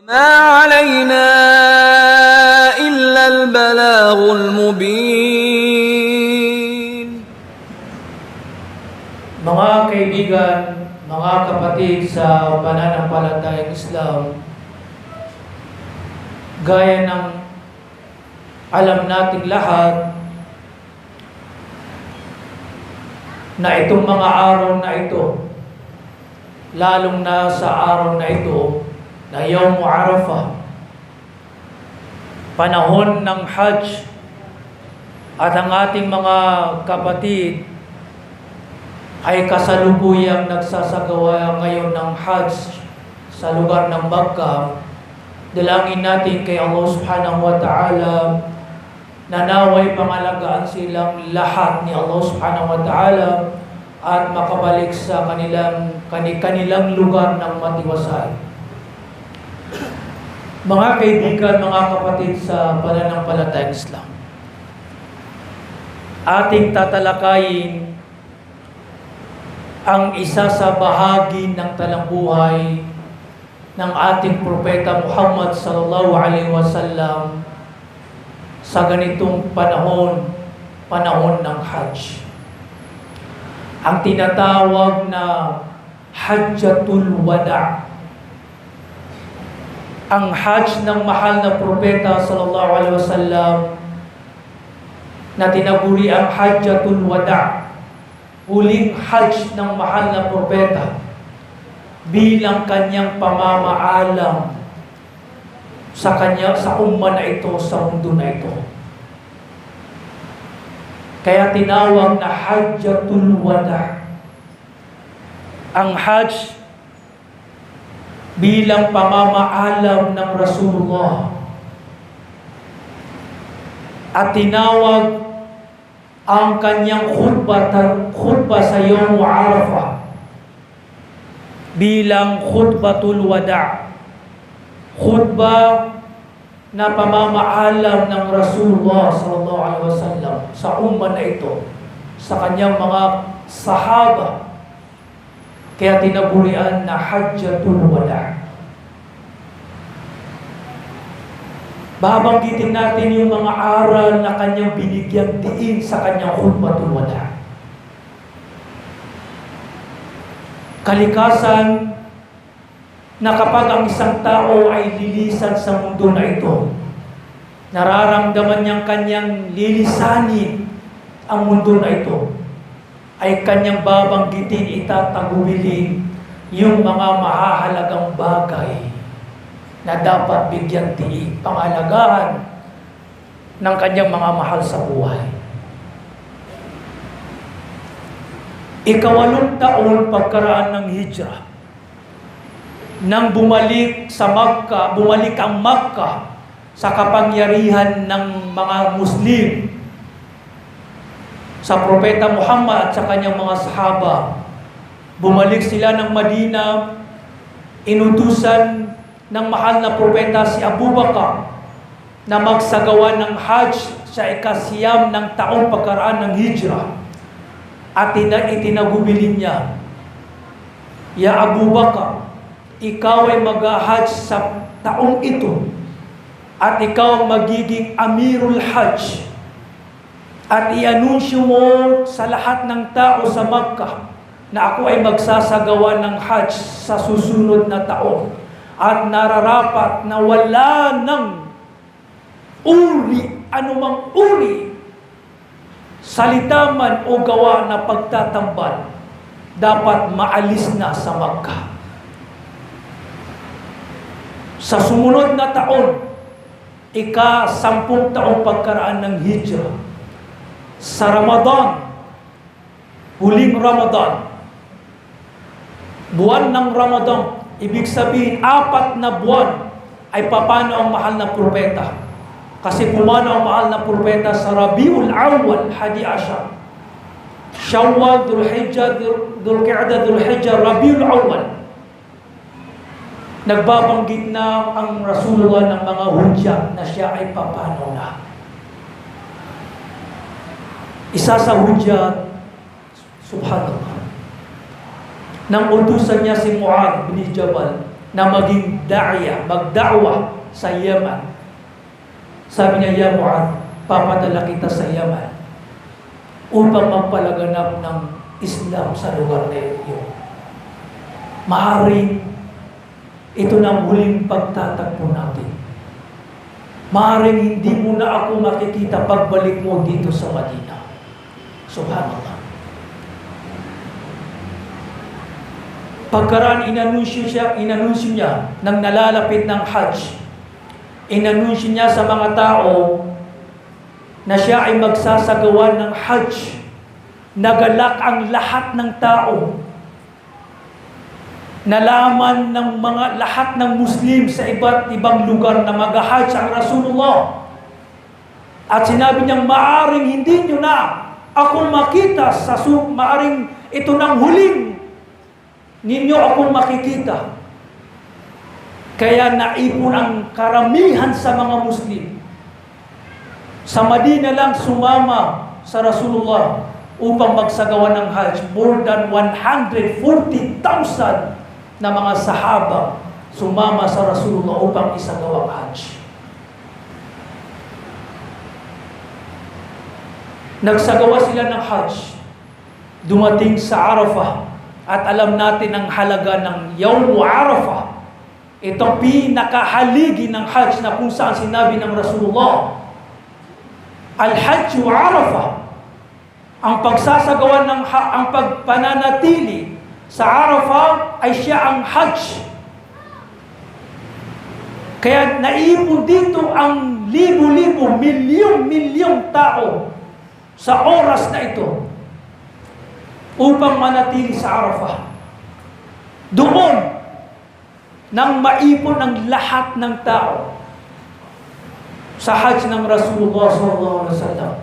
ما علينا إلا البلاغ المبين. Mga kaibigan, mga kapatid sa pananampalatayang Islam, gaya ng alam nating lahat na itong mga araw na ito, lalong na sa araw na ito, na Yawm Arafah, panahon ng Hajj, at ang ating mga kapatid ay kasalukuyang nagsasagawa ngayon ng Hajj sa lugar ng Makkah. Dalangin natin kay Allah subhanahu wa ta'ala na naway pangalagaan silang lahat ni Allah subhanahu wa ta'ala at makabalik sa kanilang lugar ng matiwasay. Mga kaibigan, mga kapatid sa pananampalatayang Islam, ating tatalakayin ang isa sa bahagi ng talambuhay ng ating propeta Muhammad sallallahu alaihi wasallam sa ganitong panahon ng Hajj. Ang tinatawag na Hajjatul Wada'. Ang Hajj ng mahal na propeta sallallahu alaihi wasallam na tinaguri ang Hajjatul Wada', huling Hajj ng mahal na propeta bilang kanyang pamamaalam sa umma na ito, sa mundo na ito. Kaya tinawag na Hajjatul Wada'. Ang Hajj bilang pamamaalam ng Rasulullah, at tinawag ang kanyang khutbah sa Yawm Arafah bilang Khutbatul Wada', khutbah na pamamaalam ng Rasulullah sallallahu alaihi wasallam sa umma na ito, sa kanyang mga sahaba. Kaya tinagurian na Hajjatul Wada'. Babanggitin natin yung mga aral na kanyang binigyang diin sa kanyang Khutbatul Wada'. Kalikasan na kapag ang isang tao ay lilisan sa mundo na ito, nararamdaman niyang kanyang lilisanin ang mundo na ito, ay kanyang babanggitin, itatagubilin yung mga mahahalagang bagay na dapat bigyan diin, pangalagaan ng kanyang mga mahal sa buhay. Ika-8 taon pagkaraan ng Hijrah, nang bumalik ang Makkah sa kapangyarihan ng mga Muslim, sa Propeta Muhammad at sa kanyang mga sahaba, bumalik sila ng Madina, inutusan ng mahal na propeta si Abu Bakar na magsagawa ng Hajj sa ika-9 ng taong pagkaraan ng Hijrah. At itinagubilin niya, "Ya Abu Bakar, ikaw ay mag-Hajj sa taong ito at ikaw ang magiging Amirul Hajj. At i-anunsyo mo sa lahat ng tao sa Makkah na ako ay magsasagawa ng Hajj sa susunod na taon. At nararapat na wala ng uri, anumang uri, salita man o gawa na pagtatambal, dapat maalis na sa Makkah." Sa sumunod na taon, ika-10 taong pagkaraan ng Hijrah, sa Ramadan, huling Ramadan, buwan ng Ramadan, ibig sabihin 4 na buwan ay papano ang mahal na propeta. Kasi pumano ang mahal na propeta sa Rabiul Awwal, 11. Shawwal, Dhul-Hijjah, Dhul-Qi'dah, Dhul-Hijjah, Rabiul Awwal. Nagbabanggit na ang Rasulullah ng mga hudyat na siya ay papano na. Isa sa hudyat, subhanallah, nang utusan niya si Mu'adh bin Jabal na maging da'ya, magda'wa sa Yaman. Sabi niya, "Ya Mu'adh, papadala kita sa Yaman upang magpalaganap ng Islam sa lugar na iyo. Maaring ito na ang huling pagtatagpo natin. Maaring hindi mo na ako makikita pagbalik mo dito sa Madina." Subhanallah. Pagkaraan inanunsyo niya nang nalalapit ng Hajj. Inanunsyo niya sa mga tao na siya ay magsasagawa ng Hajj. Nagalak ang lahat ng tao. Nalaman ng mga lahat ng Muslim sa iba't ibang lugar na mag-Hajj ang Rasulullah. At sinabi niyang, maaring hindi niyo na ako makita maaring ito ng huling ninyo akong makikita. Kaya naipon ang karamihan sa mga Muslim. Sa Madina lang sumama sa Rasulullah upang magsagawa ng Hajj. More than 140,000 na mga sahaba sumama sa Rasulullah upang isagawa ang Hajj. Nagsagawa sila ng Hajj. Dumating sa Arafah. At alam natin ang halaga ng Yawm Arafah. Itong pinakahaligi ng Hajj na kung saan sinabi ng Rasulullah, Al-Hajj wa Arafah. Ang pagsasagawa ang pagpananatili sa Arafah ay siya ang Hajj. Kaya naipon dito ang libo-libo, milyong-milyong tao sa oras na ito upang manatili sa Arafah. Doon nang maipon ang lahat ng tao sa Hajj ng Rasulullah SAW,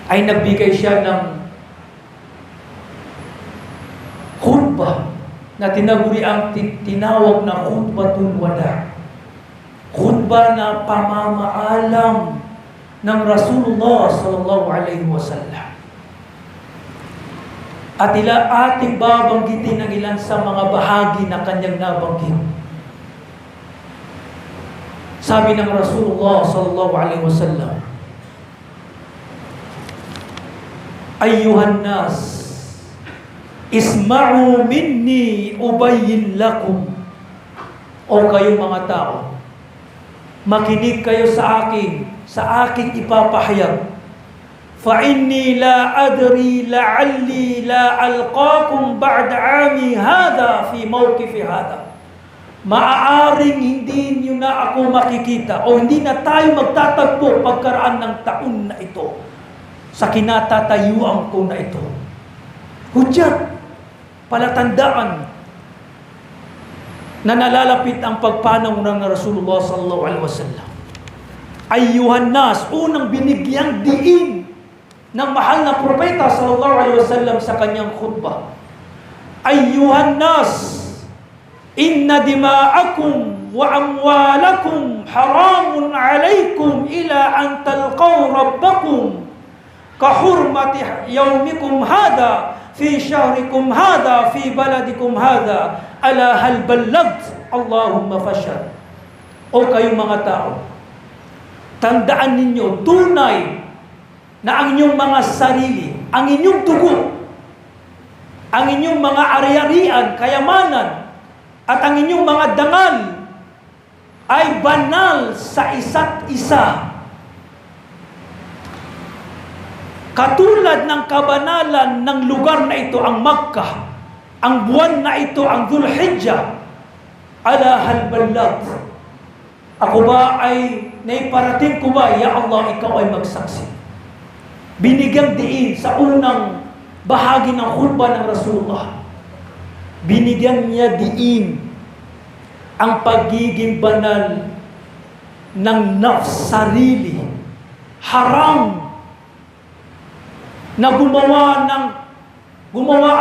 ay nagbigay siya ng khutbah na tinawag na khutbatul wada. Khutbah na pamamaalam ng Rasulullah SAW. At ating babanggitin ang ilan sa mga bahagi na kanyang nabanggit. Sabi ng Rasulullah SAW, "Ayyuhan nas, isma'u minni ubayyin lakum." O kayong mga tao, makinig kayo sa aking ipapahayag. فَإِنِّي لَا أَدْرِي لَعَلِّي لَا أَلْقَاكُمْ بَعْدَ عَامِي هَذَا فِي مَوْقِفِ هَذَا. Maaaring hindi niyo na ako makikita o hindi na tayo magtatagpo pagkaraan ng taon na ito sa kinatatayuan ko na ito. Hudyat, palatandaan na nalalapit ang pagpanaw ng Rasulullah sallallahu alaihi wasallam. Ayyuhan nas, unang binigyang diin ng mahal na propeta sallallahu alaihi wasallam sa kanyang khutbah. Ayyuhan nas, inna dima'akum wa amwalakum haramun alaykum ila an talqaw rabbakum ka hurmati yawmikum hadha fi syahrikum hadha fi baladikum hadha ala hal ballagt Allahumma fashhad. O kayong mga tao, tandaan ninyo tunay na ang inyong mga sarili, ang inyong dugo, ang inyong mga ari-arian, kayamanan, at ang inyong mga dangal ay banal sa isa't isa. Katulad ng kabanalan ng lugar na ito, ang Makkah, ang buwan na ito, ang Dhul Hijjah, ala hal ballat. Ako ba ay naiparating ko ba? Ya Allah, ikaw ay magsaksi. Binigyang diin sa unang bahagi ng khutbah ng Rasulullah. Binigyan niya diin ang pagiging banal ng nafs, sarili. Haram na gumawa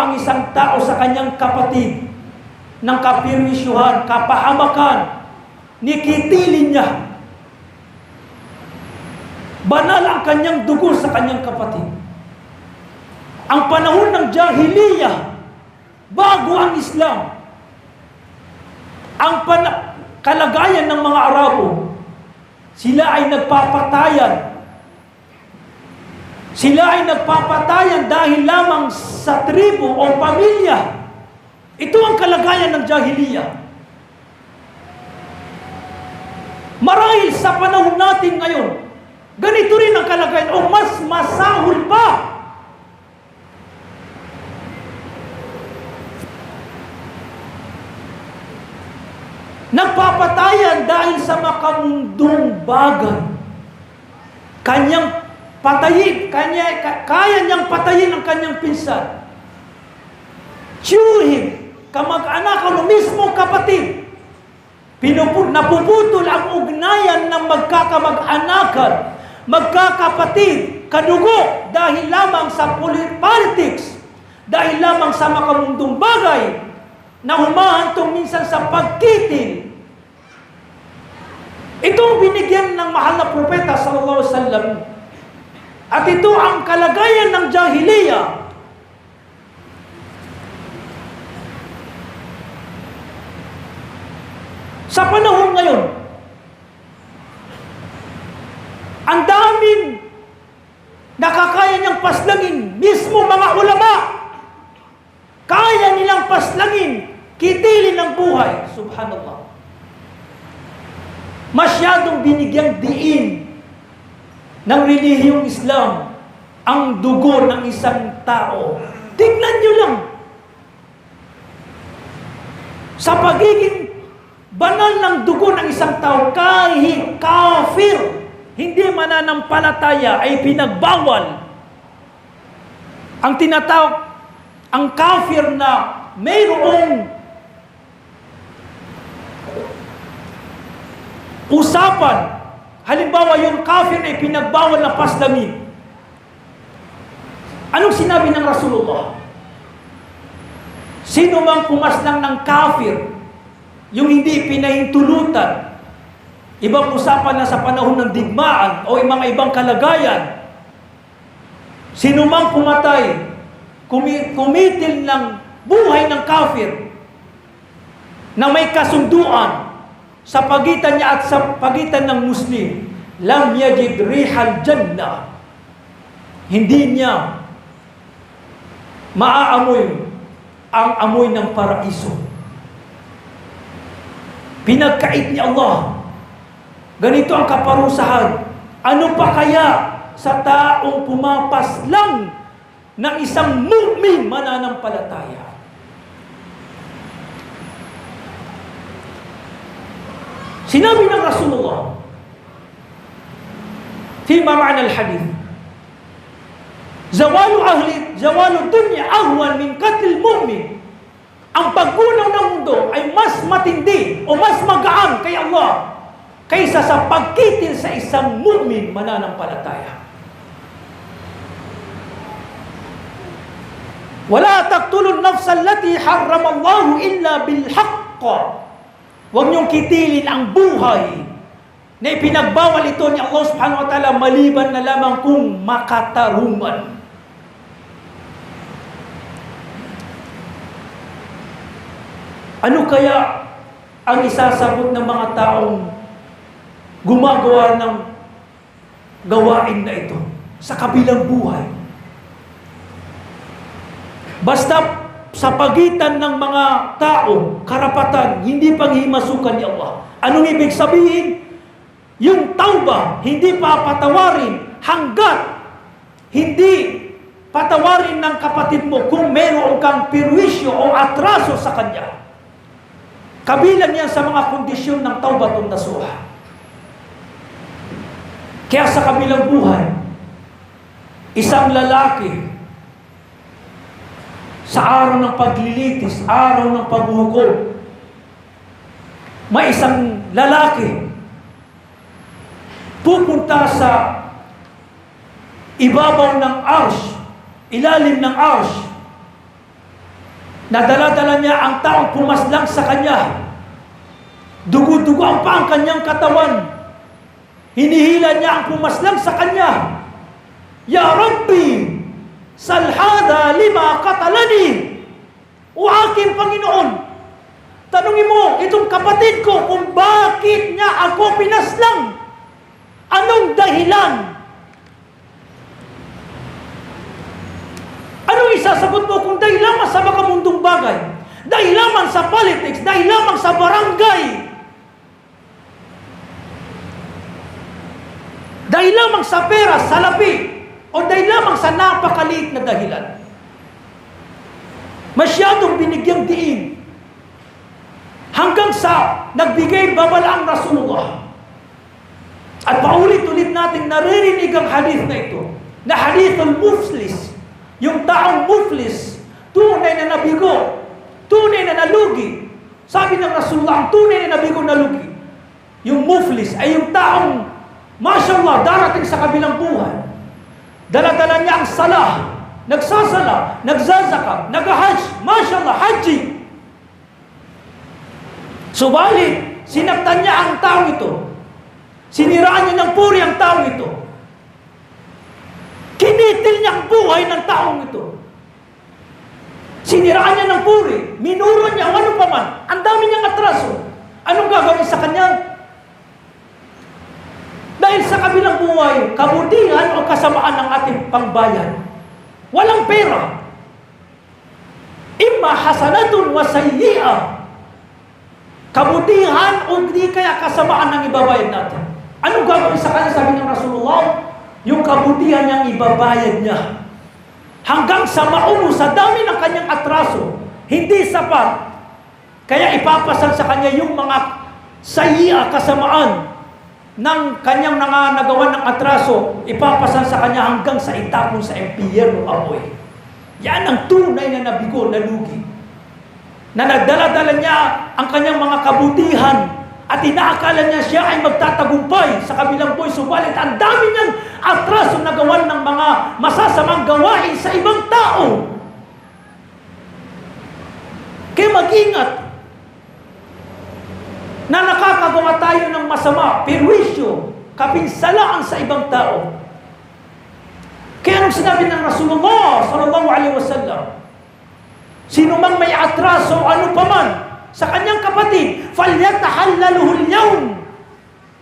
ang isang tao sa kanyang kapatid ng kapirmisyuhan, kapahamakan, nikitilin niya. Banal ang kanyang dugo sa kanyang kapatid. Ang panahon ng jahiliyah, bago ang Islam, ang kalagayan ng mga Arabo, sila ay nagpapatayan. Sila ay nagpapatayan dahil lamang sa tribo o pamilya. Ito ang kalagayan ng jahiliya. Marahil sa panahon natin ngayon, ganito rin ang kalagayan o mas masahol pa. Nagpapatayan dahil sa makamundong bagay. Kanyang patayin, kaya niyang patayin ang kanyang pinsan. Tiyuhin, kamag-anak o mismo kapatid. Napuputol ang ugnayan ng magkakamag-anakan, magkakapatid, kadugo, dahil lamang sa politics, dahil lamang sa makamundong bagay, na humahantong minsan sa pagkitil. Ito ang binigyan ng mahal na propeta sallallahu alaihi wasallam. At ito ang kalagayan ng jahiliya. Sa panahon ngayon, ang daming nakakaya niyang paslangin, mismo mga ulama, kaya nilang paslangin, kitilin ng buhay. Subhanallah. Masyadong binigyang diin ng relihiyong Islam ang dugo ng isang tao. Tingnan nyo lang. Sa pagiging banal ng dugo ng isang tao, kahit kafir, hindi mananampalataya, ay pinagbawal. Ang tinatawag, ang kafir na mayroong usapan, halimbawa yung kafir ay pinagbawal na paslangin. Anong sinabi ng Rasulullah? Sino mang pumaslang ng kafir, yung hindi pinahintulutan, ibang usapan na sa panahon ng digmaan o mga ibang kalagayan, sino mang pumatay, kumitil ng buhay ng kafir na may kasunduan sa pagitan niya at sa pagitan ng Muslim, lam yajid rihal jannah, hindi niya maaamoy ang amoy ng paraiso. Pinagkait ni Allah. Ganito ang kaparusahan. Ano pa kaya sa taong pumapaslang ng isang mu'min mananampalataya? Sinabi ng Rasulullah, fima ma'na al-hadith, zawalu dunya ahwan min qatlil mu'min. Ang paggunaw ng mundo ay mas matindi o mas magaan kay Allah kaysa sa pagkitil sa isang mu'min mananampalataya. Wala taqtulun nafsa allati harrama Allahu illa bil haqq. Huwag niyong kitilin ang buhay na ipinagbawal ito ni Allah subhanahu wa ta'ala maliban na lamang kung makatarungan. Ano kaya ang isasagot ng mga taong gumagawa ng gawain na ito sa kabilang buhay? Basta sa pagitan ng mga tao, karapatan, hindi panghimasukan ni Allah. Anong ibig sabihin? Yung tauba, hindi pa patawarin hanggat hindi patawarin ng kapatid mo kung meron kang perwisyo o atraso sa kanya. Kabilang yan sa mga kondisyon ng taubatun nasuha. Kaya sa kabilang buhay, isang lalaki, sa araw ng paglilitis, araw ng paghuhukom, may isang lalaki pupunta sa ibabaw ng arsh, ilalim ng arsh, nadala-dala niya ang taong pumaslang sa kanya. Dugo-dugo pa ang kanyang katawan. Hinihila niya ang pumaslang sa kanya. Ya Rabbi, salhada lima katalani. O aking Panginoon, Tanungin mo itong kapatid ko kung bakit niya ako pinaslang. Anong dahilan? Anong isasagot mo kung dahil lamang sa makamundong bagay? Dahil lamang sa politics? Dahil lamang sa barangay? Dahil lamang sa pera, salapi? O dahil lamang sa napakaliit na dahilan? Masyadong binigyang diin hanggang sa nagbigay babala ang Rasulullah. At paulit-ulit natin naririnig ang hadith na ito, na hadith al-muflis, yung taong muflis, tunay na nabigo, tunay na nalugi. Sabi ng Rasulullah, ang tunay na nabigo nalugi. Yung muflis ay yung taong, mashallah, darating sa kabilang buhay. Dala-dala niya ang salah, nagsasala, nagsazaka, nag-hajj, mashallah, haji. Subalit, sinaktan niya ang taong ito. Siniraan niya ng puri ang taong ito. Kinitil niya ang buhay ng taong ito. Siniraan niya ng puri. Minuro niya ano pa man. Ang dami niyang atraso. Anong gagawin sa kanya? Dahil sa kabilang buhay, kabutihan o kasamaan ng ating pangbayan. Walang pera. Imma hasanatun wa sayyi'ah. Kabutihan o di kaya kasamaan ng ibabayad natin. Anong gagawin sa kanya? Sabi ng Rasulullah, yung kabutihan niyang ibabayad niya. Hanggang sa mauno, sa dami ng kanyang atraso, hindi sapat. Kaya ipapasal sa kanya yung mga sayya, kasamaan ng kanyang nagawa ng atraso, ipapasal sa kanya hanggang sa itapon sa empyerno apoy. Yan ang tunay na nabigo, na lugi. Na nagdala-dala niya ang kanyang mga kabutihan at inaakala niya siya ay magtatagumpay sa kabilang buhay. Subalit ang dami niyang atraso na gawan ng mga masasamang gawain sa ibang tao. Kaya mag-ingat na nakakagawa tayo ng masama, perwisyo, kapinsalaan sa ibang tao. Kaya anong sinabi ng Rasulullah sallallahu alaihi wasallam, sino mang may atraso, ano paman, sa kanyang kapatid, falyatahallaluhu al-yawm.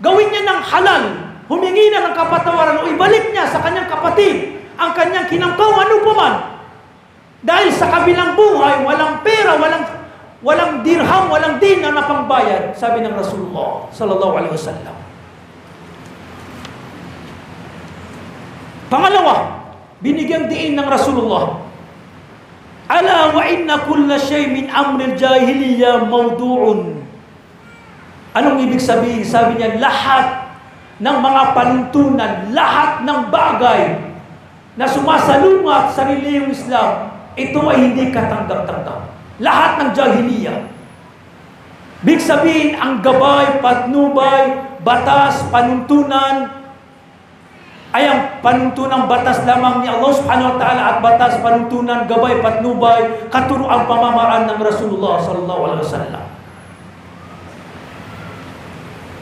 Gawin niya ng halal, humingi na ng kapatawaran o ibalik niya sa kanyang kapatid ang kanyang kinangkaw, ano paman. Dahil sa kabilang buhay, walang pera, walang dirham, walang dinar na pangbayad, sabi ng Rasulullah sallallahu alaihi wasallam. Pangalawa, binigyang diin ng Rasulullah, ala wa inna kulla shay min amril jahiliya mawdu'un. Anong ibig sabihin? Sabi niya, lahat ng mga panuntunan, lahat ng bagay na sumasalungat sa reliyong Islam, ito ay hindi katanggap-tanggap. Lahat ng jahiliya. Ibig sabihin, ang gabay, patnubay, batas, panuntunan, ay ang panuntunang batas lamang ni Allah subhanahu wa ta'ala at batas, panuntunan, gabay, patnubay, katuruang pamamaraan ng Rasulullah sallallahu alaihi wasallam.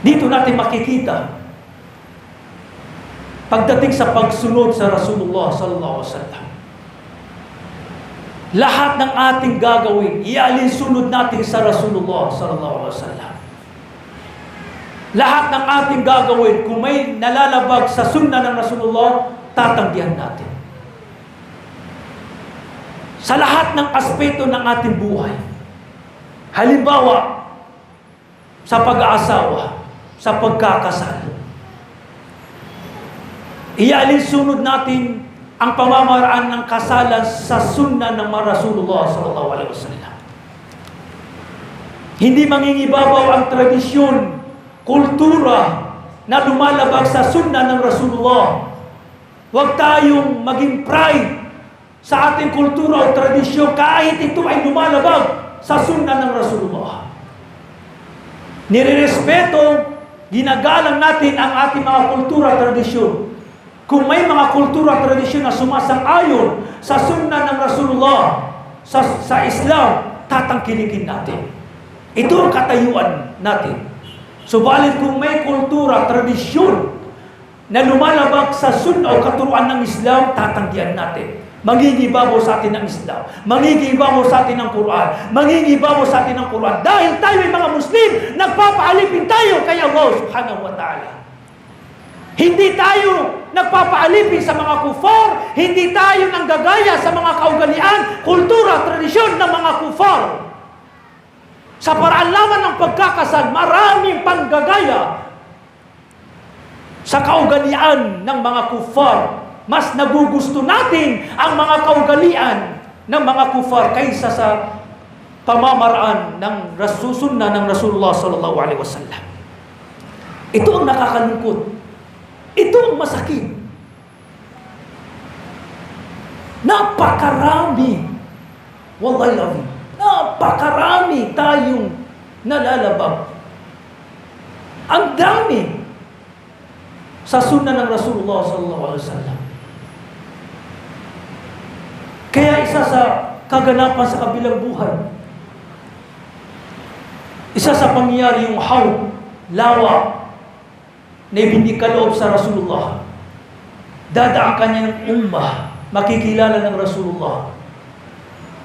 Dito natin makikita pagdating sa pagsunod sa Rasulullah sallallahu alaihi wasallam. Lahat ng ating gagawin, ialinsunod natin sa Rasulullah sallallahu alaihi wasallam. Lahat ng ating gagawin, kung may nalalabag sa sunna ng Rasulullah, tatanggihan natin. Sa lahat ng aspeto ng ating buhay. Halimbawa, sa pag-aasawa, sa pagkakasal. Ialinsunod natin ang pamamaraan ng kasalan sa sunna ng Rasulullah sallallahu alaihi wasallam. Hindi mangingibabaw ang tradisyon, kultura na lumalabag sa sunna ng Rasulullah. Huwag tayong maging pride sa ating kultura o tradisyon kahit ito ay lumalabag sa sunna ng Rasulullah. Nirerespeto, ginagalang natin ang ating mga kultura at tradisyon. Kung may mga kultura at tradisyon na sumasang-ayon sa sunna ng Rasulullah, sa Islam, tatangkilikin natin. Ito ang katayuan natin. Subalit kung may kultura, tradisyon na lumalabag sa sunna o katuruan ng Islam, tatanggihan natin. Mangingibabaw sa atin ng Islam, mangingibabaw sa atin ng Quran, mangingibabaw sa atin ng Quran. Dahil tayo ay mga Muslim, nagpapaalipin tayo kay Allah subhanahu wa ta'ala. Hindi tayo nagpapaalipin sa mga kufar, hindi tayo nanggagaya sa mga kaugalian, kultura, tradisyon ng mga kufar. Sa paraan lamang ng pagkakasal, maraming panggagaya sa kaugalian ng mga kufar. Mas nagugusto natin ang mga kaugalian ng mga kufar kaysa sa pamamaraan ng sunna ng Rasulullah sallallahu alaihi wasallam. Ito ang nakakalungkot. Ito ang masakit. Napakarami. Wallahi lazim. Napakarami tayong nalalabag. Ang dami sa sunna ng Rasulullah sallallahu alaihi wasallam. Kaya isa sa kaganapan sa kabilang buhay, isa sa pangyayari yung hawd, lawa, na ibinikaloob sa Rasulullah. Dadaan kanyang ummah, makikilala ng Rasulullah.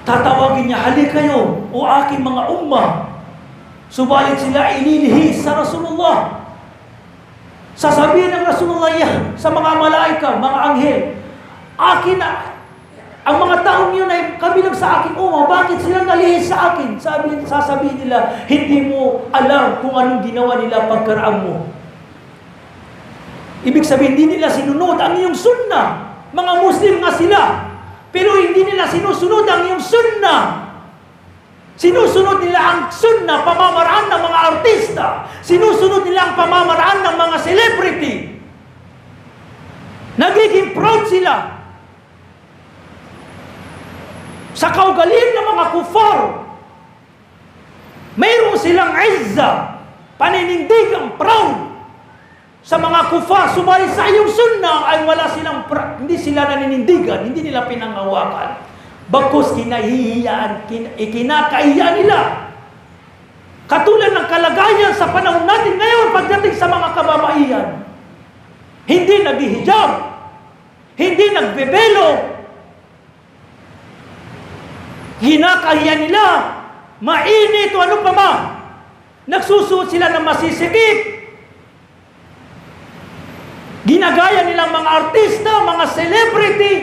Tatawagin niya, halik kayo, o aking mga ummah. Subalit sila ililihis sa Rasulullah. Sasabihin ng Rasulullah yan sa mga malaika, mga anghel, akin na, ang mga taong yun ay kabilang sa aking ummah, bakit sila nalihis sa akin? Sasabihin nila, hindi mo alam kung anong ginawa nila pagkaraan mo. Ibig sabihin, hindi nila sinunod ang iyong sunnah. Mga Muslim nga sila. Pero hindi nila sinusunod ang iyong sunnah. Sinusunod nila ang sunnah, pamamaraan ng mga artista. Sinusunod nila ang pamamaraan ng mga celebrity. Nagiging proud sila sa kaugalian ng mga kufar. Mayroon silang izza, paninindigang proud sa mga kufar, subalit sa iyong sunnah ay wala silang, hindi sila naninindigan, hindi nila pinangawakan. Bagkus kinahihiyaan, ikinakahiya nila. Katulad ng kalagayan sa panahon natin ngayon pagdating sa mga kababaihan. Hindi naghihijab, hindi nagbebelo. Kinakahiya nila, mainit o ano pa ba. Nagsusuot sila ng masisikip. Ginagaya nilang mga artista, mga celebrity.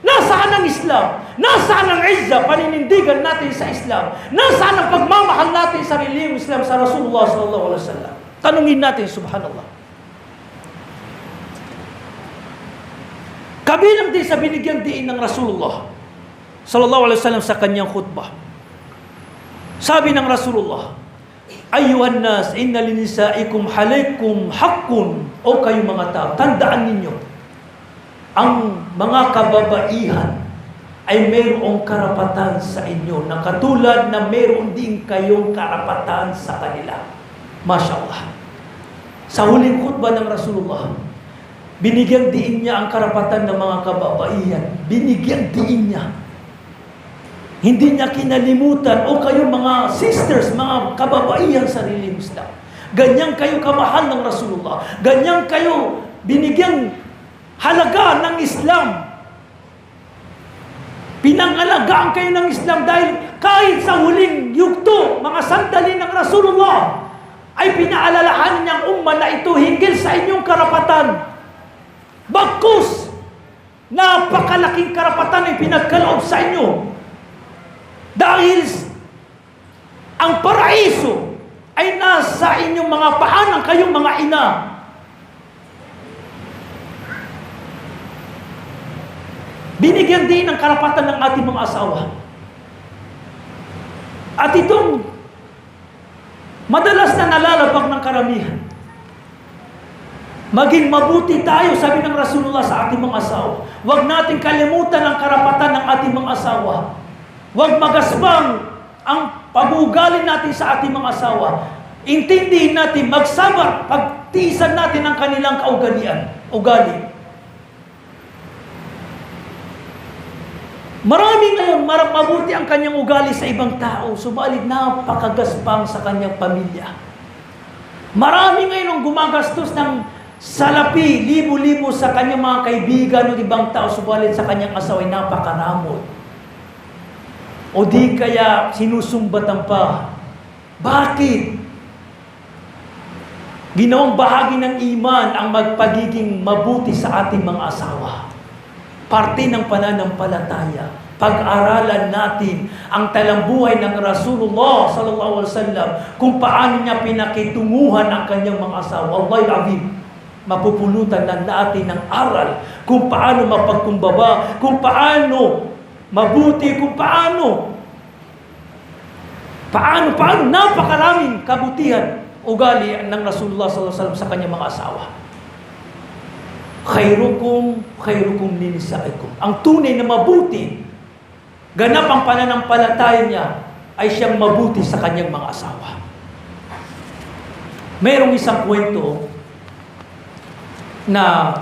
Nasaan ang Islam? Nasaan ang izza, paninindigan natin sa Islam? Nasaan ang pagmamahal natin sa reliyong Islam sa Rasulullah sallallahu alaihi wasallam? Tanungin natin, subhanallah. Kabilang din sa binigyan diin ng Rasulullah sallallahu alaihi wasallam sa kanyang khutbah. Sabi ng Rasulullah, Ayuhan nas, inna linisaikum halaykum haqqun. O kayo mga tao, tandaan ninyo, ang mga kababaihan ay mayroong karapatan sa inyo na katulad na mayroon din kayong karapatan sa kanila. Masya Allah. Sa huling khutbah ng Rasulullah, binigyan diin niya ang karapatan ng mga kababaihan. Binigyan diin niya. Hindi niya kinalimutan, o kayo mga sisters, mga kababaihan sa reliyong Islam. Ganyan kayo kamahal ng Rasulullah. Ganyan kayo binigyang halaga ng Islam. Pinangalagaan kayo ng Islam dahil kahit sa huling yugto, mga sandali ng Rasulullah, ay pinaalalahan niyang ummah na ito hinggil sa inyong karapatan. Bagkus, napakalaking karapatan ay pinagkaloob sa inyo. Dahil ang paraiso ay nasa inyong mga paanan, kayong mga ina. Binigyan din ng karapatan ng ating mga asawa. At itong madalas na nalalabag ng karamihan. Maging mabuti tayo, sabi ng Rasulullah sa ating mga asawa. Huwag natin kalimutan ang karapatan ng ating mga asawa. Huwag magasbang ang pag-uugali natin sa ating mga asawa. Intindihin natin, magsabar, pagtiisan natin ang kanilang ugali. Marami ngayon, mabuti ang kanyang ugali sa ibang tao, subalit napakagaspang sa kanyang pamilya. Marami ngayon ang gumagastos ng salapi, libo-libo sa kanyang mga kaibigan o ibang tao, subalit sa kanyang asawa ay napakaramot. O di kaya sinusumbatan pa. Bakit? Ginawang bahagi ng iman ang magpagiging mabuti sa ating mga asawa. Parte ng pananampalataya. Pag-aralan natin ang talambuhay ng Rasulullah sallallahu alaihi wasallam kung paano niya pinakitunguhan ang kanyang mga asawa. Wallahi azim, mapupulutan na natin ng aral kung paano mapagkumbaba, kung paano mabuti, kung paano napakaraming kabutihan ugali ng Rasulullah sallallahu alaihi wasallam sa kanyang mga asawa. Khairukum linisaikum. Ang tunay na mabuti, ganap ang pananampalataya niya, ay siyang mabuti sa kanyang mga asawa. Mayroong isang kwento na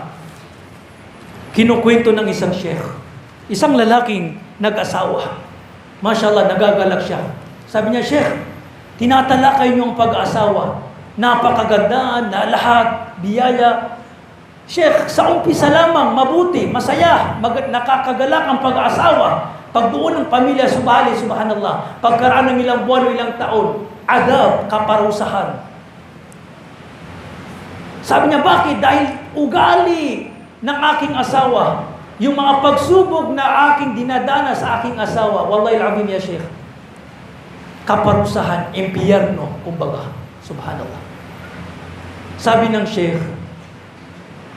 kinukwento ng isang sheikh. Isang lalaking nag-asawa. Mashallah, nagagalak siya. Sabi niya, "Sheikh, tinatalakay niyo ang pag-asawa. Napakaganda na lahat, biyaya. Sheikh, sa umpisa lamang, mabuti, masaya, nakakagalak ang pag-asawa. Pag doon ng pamilya, subhanallah, pagkaraan ng ilang buwan o ilang taon, adab, kaparusahan." Sabi niya, bakit? Dahil ugali ng aking asawa, yung mga pagsubok na aking dinadana sa aking asawa, wallahi al-azim ya Sheikh, kaparusahan, impyerno, kumbaga, subhanallah. Sabi ng Sheikh,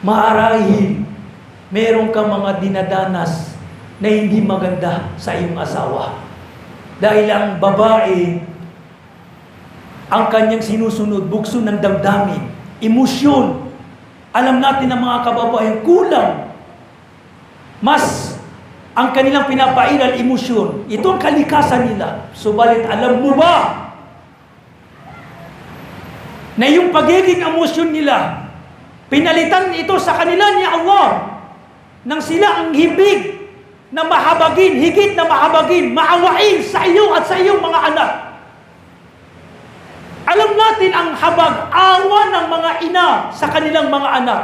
maarahil meron kang mga dinadanas na hindi maganda sa iyong asawa. Dahil ang babae, ang kanyang sinusunod, bukso ng damdamin, emosyon. Alam natin ng mga kababayan, kulang. Mas ang kanilang pinapairal, emosyon. Ito ang kalikasan nila. Subalit, alam mo ba na yung pagiging emosyon nila, pinalitan ito sa kanila ni Allah nang sila ang hibig na mahabagin, higit na mahabagin, maawain sa iyo at sa iyong mga anak. Alam natin ang habag-awa ng mga ina sa kanilang mga anak.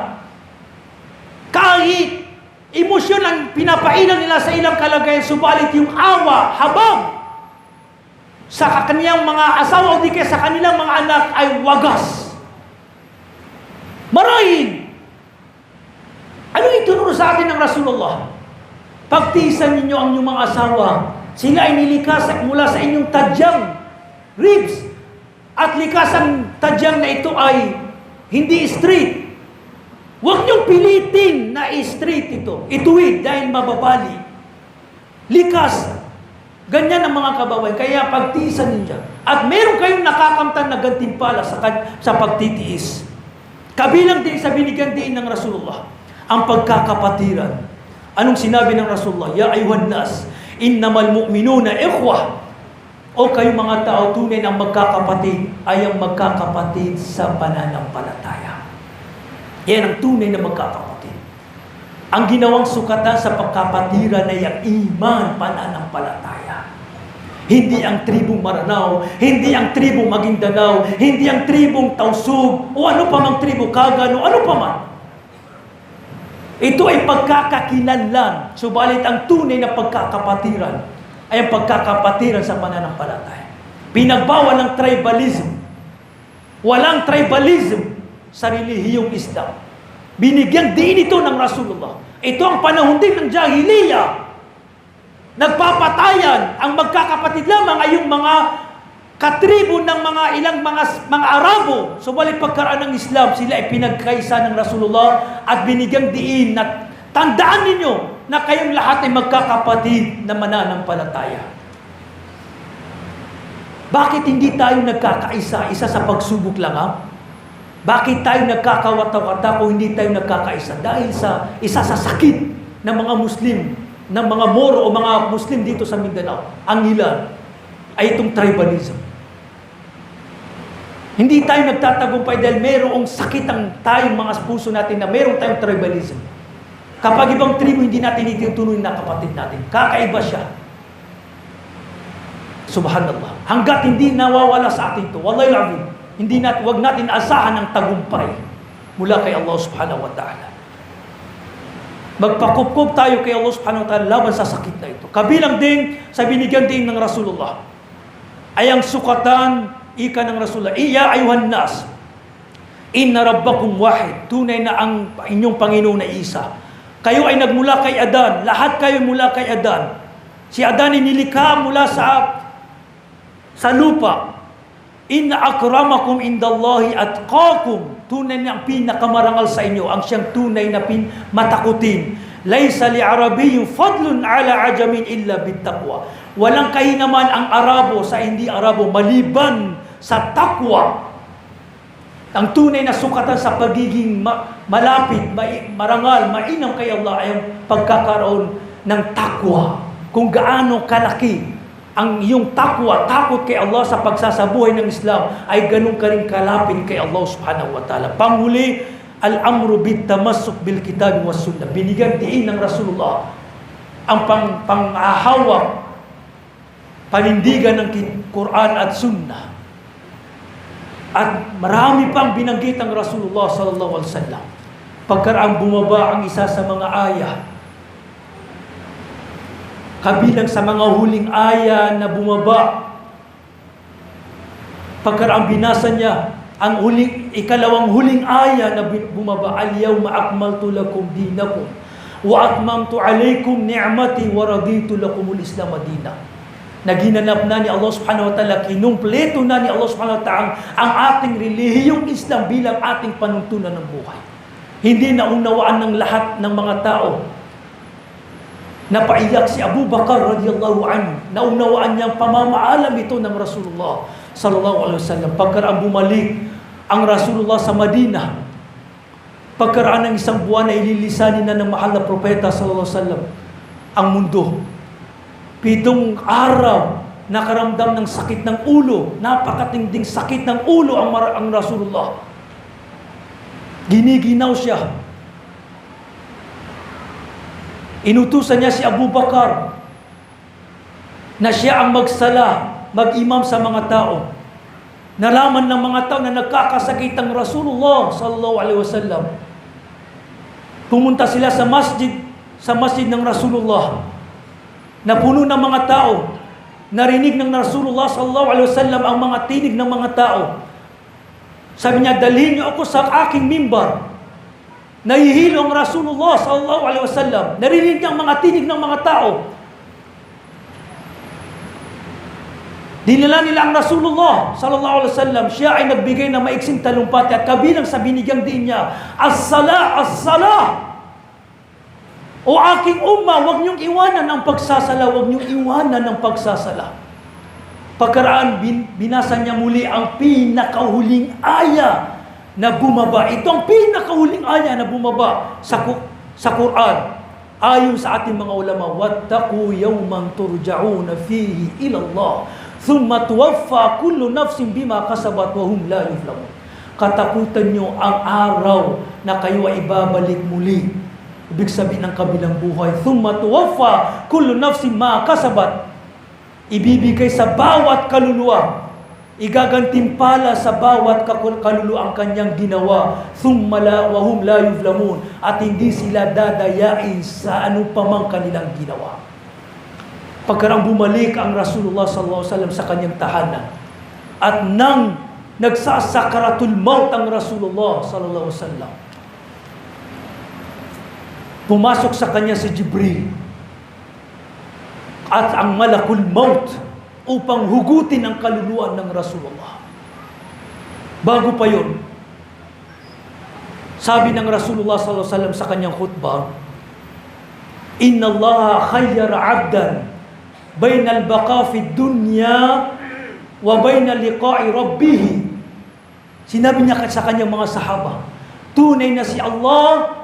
Kahit emosyon ang pinapailan nila sa ilang kalagayan, subalit yung awa, habag sa kanilang mga asawa o di kaya sa kanilang mga anak ay wagas. Marahil, ano itunuro sa atin ng Rasulullah? Pagtiisan ninyo ang inyong mga asawa. Sila ay nilikas mula sa inyong tadyang ribs. At likas ang tadyang na ito ay hindi straight. Huwag niyong pilitin na straight ito. Ituwid dahil mababali. Likas. Ganyan ang mga kababayan. Kaya pagtiisan ninyo. At meron kayong nakakamtan na gantimpala sa pagtitiis. Kabilang din sa binigyan din ng Rasulullah, ang pagkakapatiran. Anong sinabi ng Rasulullah? Ya ayuhan nas, innamal mu'minuna ikhwah. O kayong mga tao, tunay ng magkakapatid ay ang magkakapatid sa pananampalataya. Yan ang tunay na magkakapatid. Ang ginawang sukatan sa pagkapatiran ay ang iman, pananampalataya. Hindi ang tribong Maranao, hindi ang tribong Maguindanao, hindi ang tribong Tausug, o ano pa mang tribo, Kagan, o ano pa man. Ito ay pagkakakilanlan, subalit ang tunay na pagkakapatiran ay ang pagkakapatiran sa pananampalataya. Pinagbawal ng tribalism. Walang tribalism sa relihiyong Islam. Binigyan din ito ng Rasulullah. Ito ang panahon din ng Jahiliya. Nagpapatayan ang magkakapatid lamang ay yung mga katribo ng mga ilang mga Arabo. Subalit pagkaraan ng Islam, sila ay pinagkaisa ng Rasulullah at binigyang diin na tandaan ninyo na kayong lahat ay magkakapatid na mananampalataya. Bakit hindi tayo nagkakaisa? Isa sa pagsubok lang, ha? Bakit tayo nagkakawata-wata kung hindi tayo nagkakaisa? Dahil sa isa sa sakit ng mga Muslim, ng mga Moro o mga Muslim dito sa Mindanao, ang ilan ay itong tribalism. Hindi tayo nagtatagumpay dahil mayroong sakit ang tayong mga puso natin na mayroong tayong tribalism. Kapag ibang tribo hindi natin itinutuloy na kapatid natin, kakaiba siya. Subhanallah. Hanggat hindi nawawala sa atin ito, wallahi alazim, wag natin asahan ang tagumpay. mula kay Allah subhanahu wa ta'ala. Magpakupkup tayo kay Allah subhanahu wa ta'ala laban sa sakit na ito. Kabilang din sa binigyan din ng Rasulullah ay ang sukatan, ika ng Rasulullah, iya ayuhan nas, inna rabbakum wahid, tunay na ang inyong Panginoon na isa. Kayo ay nagmula kay Adan, lahat kayo mula kay Adan. Si Adan ay nilikha mula sa lupa. Inna akramakum indallahi atqakum, tunay na ang pinakamarangal sa inyo, ang siyang tunay na matakutin. Laysa li arabiyyun fadlun ala ajamin illa bittaqwa. Walang kahinaman ang Arabo sa hindi Arabo maliban sa takwa. Ang tunay na sukatan sa pagiging malapit, marangal, mainam kay Allah ay ang pagkakaroon ng takwa. Kung gaano kalaki ang iyong takwa, takot kay Allah sa pagsasabuhay ng Islam, ay ganun ka rin kalapit kay Allah subhanahu wa ta'ala. Panghuli, al-amru bit-tamassuk bil-kitab wa sunnah. Binigyan diin ng Rasulullah ang panghahawak, panindigan ng Quran at Sunnah. At marami pang binanggit ang Rasulullah sallallahu alaihi wasallam. Pagkaraang bumaba ang isa sa mga aya, kabilang sa mga huling aya na bumaba, pagkaraang binasa niya ang ikalawang huling aya na bumaba, al-yawma akmaltu lakum dinakum wa atmamtu alaykum ni'mati wa raditu lakumul Islam madina. Naginanap na ni Allah subhanahu wa ta'ala, kinumpleto na ni Allah subhanahu wa ta'ala ang ating relihiyong Islam bilang ating panuntunan ng buhay. Hindi naunawaan ng lahat ng mga tao. Napaiyak si Abu Bakar radiyallahu anhu. Naunawaan niyang pamamaalam ito ng Rasulullah sallallahu alaihi wasallam. Pagkaraan bumalik ang Rasulullah sa Madina, pagkaraan ng isang buwan na ililisanin na ng mahal na propeta sallallahu alaihi wasallam ang mundo. 7 araw nakaramdam ng sakit ng ulo, napakatinding sakit ng ulo ang Rasulullah. Giniginaw siya. Inutusan niya si Abu Bakar na siya ang magsala, mag-imam sa mga tao. Nalaman ng mga tao na nagkakasakit ang Rasulullah sallallahu alaihi wasallam. Pumunta sila sa masjid ng Rasulullah, na puno ng mga tao. Narinig ng Rasulullah sallallahu alaihi wasallam ang mga tinig ng mga tao. Sabi niya, dalhin niyo ako sa aking mimbar. Nahihilo ang Rasulullah sallallahu alaihi wasallam. Narinig niya ang mga tinig ng mga tao. Dinala nila ang Rasulullah sallallahu alaihi wasallam. Siya ay nagbigay ng maiksing talumpati at kabilang sa binigyang din niya, as-sala, as-sala. O aking umma, huwag niyong iwanan ang pagsasala, huwag niyong iwanan ang pagsasala. Pagkaraan, binasa niya muli ang pinakahuling aya na bumaba. Ito ang pinakahuling aya na bumaba sa Quran. Ayon sa ating mga ulama, wattaqu yawman turja'una fihi ila Allah, thumma tuwaffa kullu nafsin bima kasabat wa hum la yuzlamun. Katakutan niyo ang araw na kayo ay ibabalik muli. Ibig sabihin ng kabilang buhay, thumma tuwaffa kullu nafsin ma kasabat. Ibibigay sa bawat kaluluwa, igagantimpala sa bawat kaluluwa ang kanyang ginawa. Thumma wa hum la yuzlamun, at hindi sila dadayain sa anumang kanilang ginawa. Pagkarang bumalik ang Rasulullah sallallahu alaihi wasallam sa kanyang tahanan, at nang nagsasakaratul maut ang Rasulullah sallallahu alaihi wasallam, pumasok sa kanya si Jibril at ang malakul maut upang hugutin ang kaluluwa ng Rasulullah. Bago pa yun, sabi ng Rasulullah sallallahu alaihi wasallam sa kanyang khutbah, Inna Allah khayyara abdan bainal baqa fid dunya wa bainal liqa'i rabbih. Sinabi niya sa kanyang mga sahaba, tunay na si Allah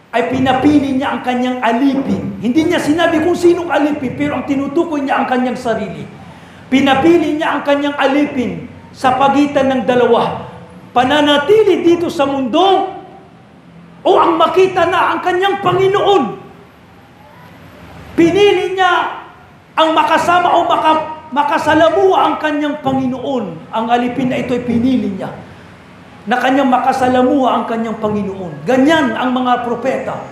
ay pinapili niya ang kanyang alipin. Hindi niya sinabi kung sinong alipin, pero ang tinutukoy niya ang kanyang sarili. Pinapili niya ang kanyang alipin sa pagitan ng dalawa. Pananatili dito sa mundo o ang makita na ang kanyang Panginoon. Pinili niya ang makasama o makasalamuha ang kanyang Panginoon. Ang alipin na ito ay pinili niya. na kanyang makasalamuha ang kanyang Panginoon. Ganyan ang mga propeta.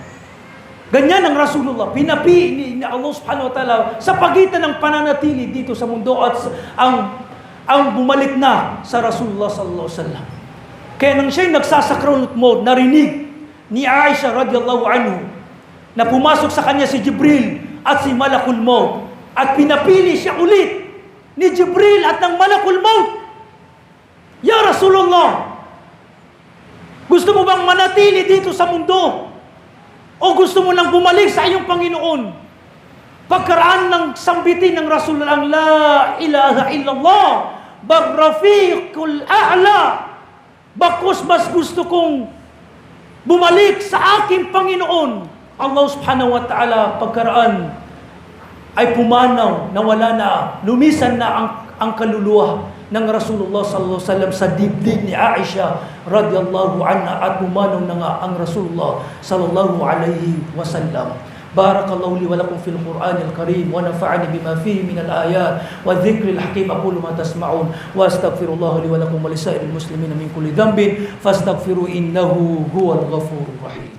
Ganyan ang Rasulullah. Pinapili ni Allah subhanahu wa ta'ala sa pagitan ng pananatili dito sa mundo at ang bumalik na sa Rasulullah sallallahu alaihi wasallam. Kaya nang siya'y nagsasakralot mode, narinig ni Aisha radhiyallahu anhu na pumasok sa kanya si Jibril at si Malakul Maut at pinapili siya ulit ni Jibril at ng Malakul Maut. Ya Rasulullah, gusto mo bang manatili dito sa mundo? O gusto mo nang bumalik sa iyong Panginoon? Pagkaraan ng sambitin ng Rasulullah, la ilaha illallah, bagrafiqul a'la. Bakos mas gusto kong bumalik sa aking Panginoon. Allah subhanahu wa ta'ala pagkaraan ay pumanaw, nawala na, lumisan na ang kaluluwa ng Rasulullah sallallahu alaihi wasallam sa dibdib ni Aisha radhiyallahu anha at pumanaw na nga ang Rasulullah sallallahu alaihi wasallam. Barakallahu li wa lakum fil Qur'anil Karim wa nafa'ani bima fihi min al-ayat wa dhikril hakim. Aqulu ma tasma'un wa astaghfirullah li wa lakum wa lisa'iril muslimina min kulli dhanbin fastaghfiru innahu huwal ghafurur rahim.